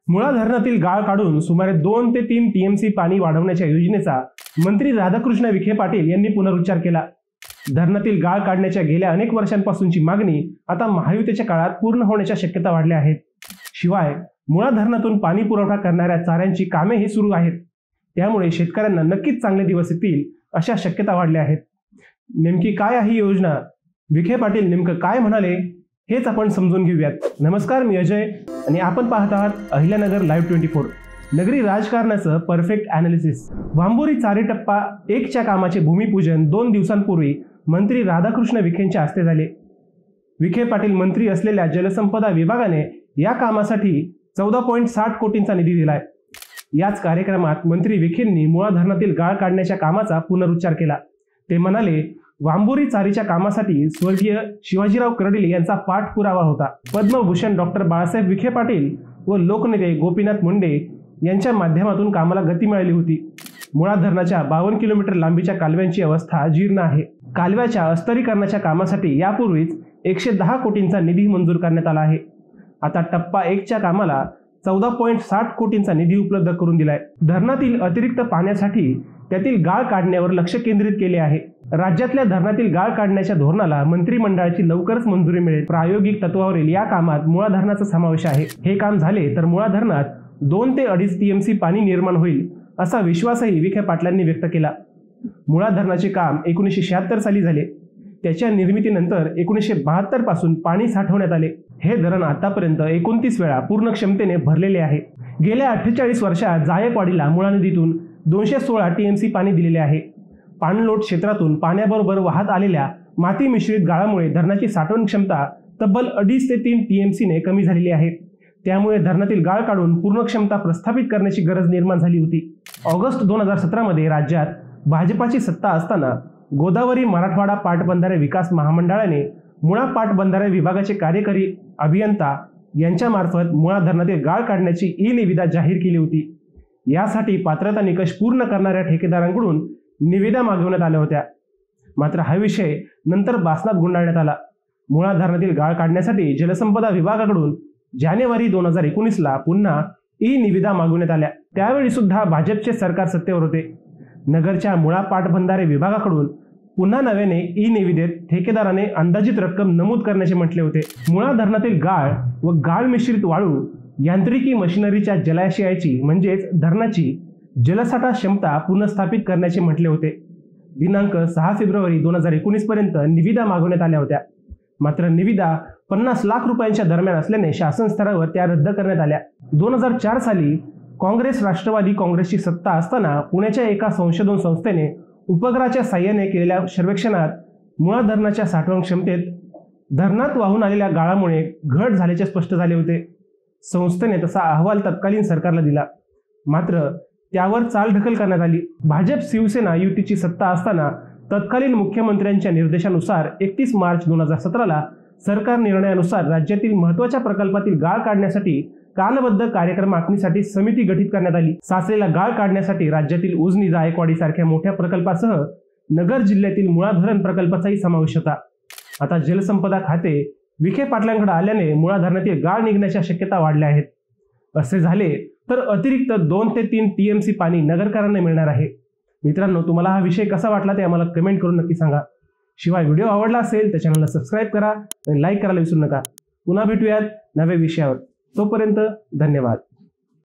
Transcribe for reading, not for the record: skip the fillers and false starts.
मुळा धरणातील गाळ काढून सुमारे 2 ते 3 टीएमसी पाणी वाढवण्याच्या योजनेचा मंत्री राधाकृष्ण विखे पाटील यांनी पुनरुच्चार केला। धरणातील गाळ काढण्याच्या गेल्या अनेक वर्षांपासूनची मागणी आता महायुतीच्या काळात पूर्ण होण्याच्या शक्यता वाढल्या आहेत। शिवाय मुळा धरणातून पाणी पुरवठा करणाऱ्या चाऱ्यांची कामेही सुरू आहेत। त्यामुळे शेतकऱ्यांना नक्कीच चांगले दिवस येतील अशा शक्यता वाढल्या आहेत। नेमकी काय आहे ही योजना, विखे पाटील नेमकं काय म्हणाले हेच आपण समजून घेऊयात। नमस्कार, मी अजय आणि आपण पाहत आहात अहिल्यानगर लाईव्ह 24, नगरी राजकारणाचं परफेक्ट ॲनालिसिस। वांबोरी चारी टप्पा 1 च्या कामाचे भूमिपूजन 2 दिवसांपूर्वी मंत्री राधाकृष्ण विखेंच्या हस्ते झाले। विखे पाटील मंत्री असलेल्या जलसंपदा विभागाने या कामासाठी 14.60 कोटींचा निधी दिलाय। याच कार्यक्रमात मंत्री विखेंनी मुळा धरणातील गाळ काढण्याच्या कामाचा पुनरुच्चार केला। ते म्हणाले, वांबोरी चारीच्या कामासाठी स्वर्गीय शिवाजीराव कर्डिले यांचा पाठपुरावा होता। पद्मभूषण डॉक्टर बाळासाहेब विखे पाटील व लोकनेते गोपीनाथ मुंडे यांच्या माध्यमातून कामाला गती मिळाली होती। मुळा धरणाच्या 52 किलोमीटर लांबीच्या कालव्यांची अवस्था जीर्ण आहे। कालव्याच्या अस्तरीकरणाच्या कामासाठी यापूर्वीच 110 कोटींचा निधी मंजूर करण्यात आला आहे। आता टप्पा 1 च्या कामाला 14.60 कोटींचा निधी उपलब्ध करून दिलाय। धरणातील अतिरिक्त पाण्यासाठी त्यातील गाळ काढण्यावर लक्ष केंद्रित केले आहे। राज्यातल्या धरणातील गाळ काढण्याच्या धोरणाला मंत्रिमंडळाची लवकरच मंजुरी मिळेल। प्रायोगिक तत्वावरील या कामात मुळा धरणाचा समावेश आहे। हे काम झाले तर मुळा धरणात 2 ते 2.5 टीएमसी पाणी निर्माण होईल असा विश्वासही विखे पाटलांनी व्यक्त केला। मुळा धरणाचे काम 1976 साली झाले। त्याच्या निर्मितीनंतर 1972 पासून पाणी साठवण्यात आले। हे धरण आतापर्यंत 29 वेळा पूर्ण क्षमतेने भरलेले आहे। गेल्या 48 वर्षात जायकवाडीला मुळा नदीतून 216 टीएमसी पाणी दिलेले आहे। पाणलोट क्षेत्रातून पाण्याबरोबर वाहत आलेल्या माती मिश्रित गाळामुळे धरणाची साठवण क्षमता तब्बल 2.5 ते 3 टीएमसीने कमी झालेली आहे। त्यामुळे धरणातील गाळ काढून पूर्ण क्षमता प्रस्थापित करण्याची गरज निर्माण झाली होती। ऑगस्ट 2017 मध्ये राज्यात भाजपाची सत्ता असताना गोदावरी मराठवाडा पाटबंधारे विकास महामंडळाने मुळा पाटबंधारे विभागाचे कार्यकारी अभियंता यांच्या मार्फत मुळा धरणातील गाळ काढण्याची ई-निविदा जाहीर केली होती। यासाठी पात्रता निकष पूर्ण करणाऱ्या ठेकेदारांकडून निविदा मागवण्यात आल्या होत्या। मात्र हा विषय नंतर बासनात गुंडाळण्यात आला। मुळा धरणातील गाळ काढण्यासाठी जलसंपदा विभागाकडून जानेवारी 2019 ला पुन्हा ई-निविदा मागवण्यात आल्या। त्यावेळी सुद्धा भाजपचे सरकार सत्तेवर होते। नगरच्या मुळा पाटबंधारे विभागाकडून पुन्हा नव्याने ई-निविदेत ठेकेदाराने अंदाजित रक्कम नमूद करण्याचे म्हटले होते। मुळा धरणातील गाळ व गाळ मिश्रित वाळू यांत्रिकी मशिनरीच्या जलाशयाची म्हणजेच धरणाची जलसाठा क्षमता पुनर्स्थापित करण्याचे म्हटले होते। दिनांक 6 फेब्रुवारी 2019 पर्यंत निविदा मागवण्यात आल्या होत्या। मात्र निविदा 50 लाख रुपयांच्या दरम्यान असल्याने शासन स्तरावर त्या रद्द करण्यात आल्या। 2004 साली काँग्रेस राष्ट्रवादी काँग्रेसची सत्ता असताना पुण्याच्या एका संशोधन संस्थेने उपग्रहाच्या साहाय्याने केलेल्या सर्वेक्षणात मुळा धरणाच्या साठवण क्षमतेत धरणात वाहून आलेल्या गाळामुळे घट झाल्याचे स्पष्ट झाले होते। संस्थेने तसा अहवाल तत्कालीन सरकारला दिला, मात्र त्यावर चालढकल करण्यात आली। भाजप शिवसेना युतीची सत्ता असताना तत्कालीन मुख्यमंत्र्यांच्या निर्देशानुसार 31 मार्च 2017 ला सरकार निर्णयानुसार राज्यातील महत्त्वाच्या प्रकल्पातील गाळ काढण्यासाठी कालबद्ध कार्यक्रम आखणीसाठी समिती गठीत करण्यात आली। साचलेला गाळ काढण्यासाठी राज्यातील उजनी जायकवाडी सारख्या मोठ्या प्रकल्पासह नगर जिल्ह्यातील मुळा धरण प्रकल्पाचाही समावेश होता। आता जलसंपदा खाते विखे पाटलांकडे आल्याने मुळा धरणातील गाळ निघण्याच्या शक्यता वाढल्या आहेत। असे झाले तर अतिरिक्त 2 ते 3 टीएमसी पाणी नगरकरांना मिळणार आहे। मित्रांनो, तुम्हाला हा विषय कसा वाटला ते आम्हाला कमेंट करून नक्की सांगा। शिवाय व्हिडिओ आवडला असेल तर चॅनलला सबस्क्राईब करा आणि लाईक करायला विसरू नका। पुन्हा भेटूयात नव्या विषयावर। तोपर्यंत धन्यवाद।